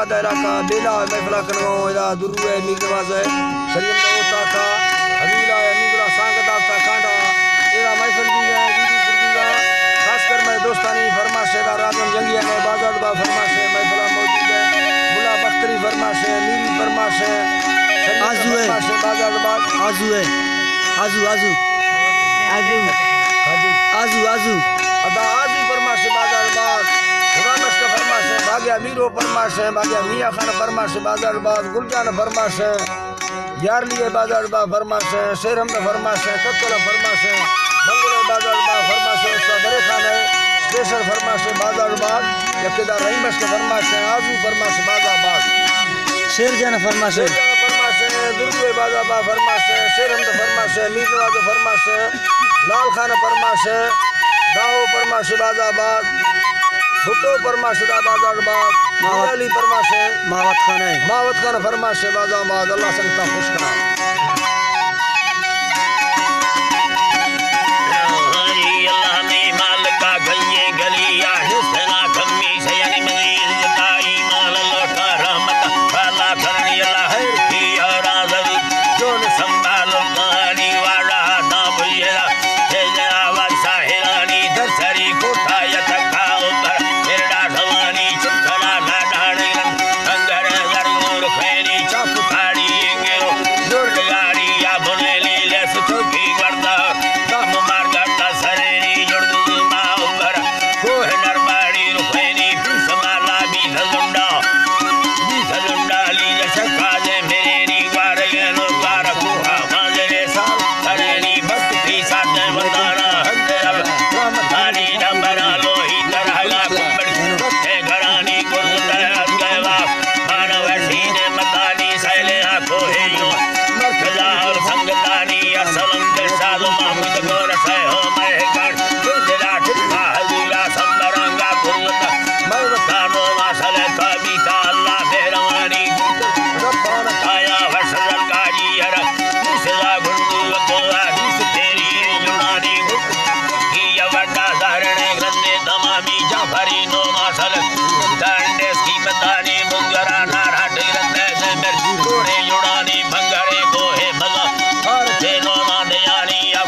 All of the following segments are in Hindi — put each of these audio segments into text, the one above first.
आबाद इलाका बेला महफिला कनो इला दुरू है मीर नवाज है सलीम दोता का हवीला अमीदुल्लाह सांगदा ता कांडा इला महफिल दी है दीदी पुरदीगा खास कर मैं दोस्तानी फरमाश है राजन जंगिया ने बाजार बा फरमाश है महफिला मौजूद है बुला बख्तरी फरमाश है मीरी फरमाश है आजू है बाजार बा आजू है आजू आजू आजू आजू आजू अदा आजू फरमाश बाजार बा खुदामश का फरमाश है भाग्या मीरो फरमाश है भाग्या मियां खान फरमाश बाजार बा गुलजान फरमाश है यार लिए बाजार बा फरमाश है शेरम का फरमाश है कत्तला फरमाश है बंगले बाजार बा फरमाश है उसका दरे खान है स्पेशल फरमाश है बाजार बा यकेदार रहीमश का फरमाश है आजू फरमाश बाजार बा शेर जाना फरमाश है दुर्गे बाजा बा फरमाश है शेरम का फरमाश है मीर नवाज फरमाश है लाल खान फरमाश है दाओ फरमाश बाजाबाद भुट्टो फरमाश बाजाबाद मावली फरमाश है मावत खान फरमाश बाजाबाद अल्लाह संगता खुश करा अल्लाह ने मालिका गलिए गलिया हिस्सा कमी से यानी मजीद जताई माल लौटा रहमत वाला करनी अल्लाह है की और आज़ाद जो न संभालो गानी वाला ना भैया हे जनाब साहिरानी दरसरी कोठा यथका ऊपर मेरा ढवानी चुखना ना डाणी अंगर गरगोर फेरी चप फाड़ी गेरो जोर गाड़ी या बनेली ले सुचोकी वर्दा कम मार गटा सरेनी जुड़दू मा ऊपर कोह नरबाड़ी रुफेनी समाला भी धलुंडा ली जशका जे मेरी वारगे नो वार कोहा माजरे साल सरेनी भक्ति साथे वतारा हंदर रामधानी नंबरा लोही तरहला कुंबड़ कथे घरानी गुरदा गवा मानव सीने मतानी सैले आखो है यो मखला और संगतानी असलम के साधु महमूद गोर से हो महगढ़ गुजरा ठिका हजूला संबरंगा गुरदा मरतानो वासल कविता अल्लाह मेहरबानी रब्बान काया वसल काजी हर निसला गुंडू वतवा निस तेरी जुड़ानी की यवटा धारणे ग्रंथे तमामी जाफरी नो मासल डांडे की बतानी मुगरा नारा टिरते से मेर जोड़े जुड़ानी भंगरे को है भला और थे नो ना दयानी अब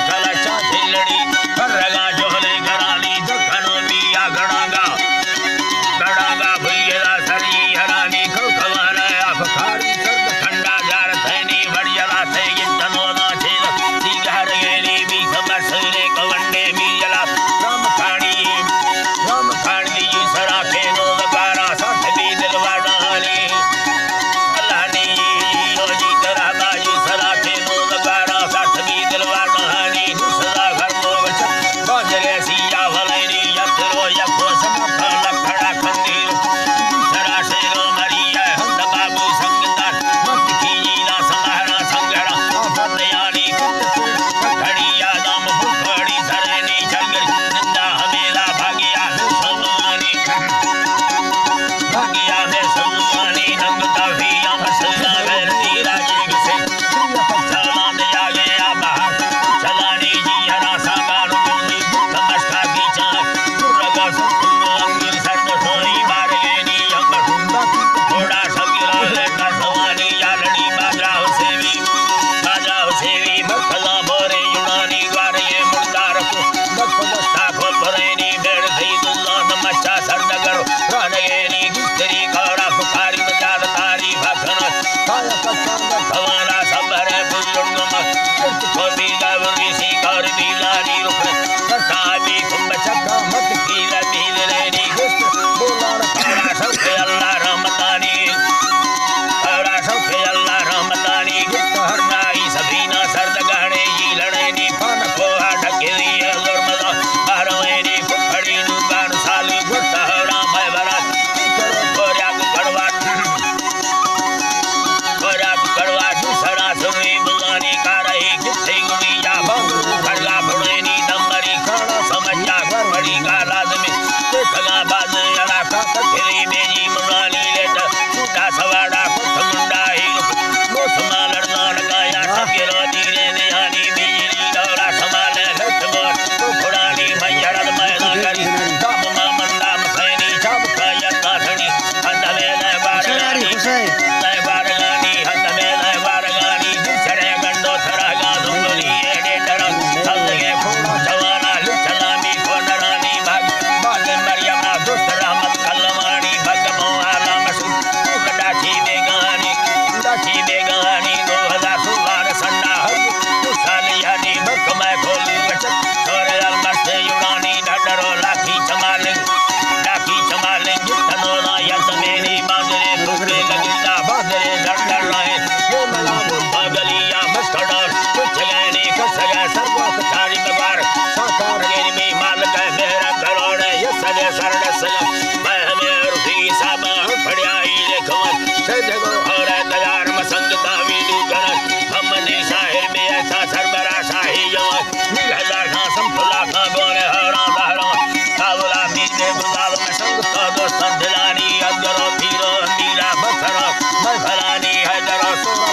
दे गुलाल में संग तो दोस्त दिलानी अजरो पीरो नीला बसरो मफलानी है जरो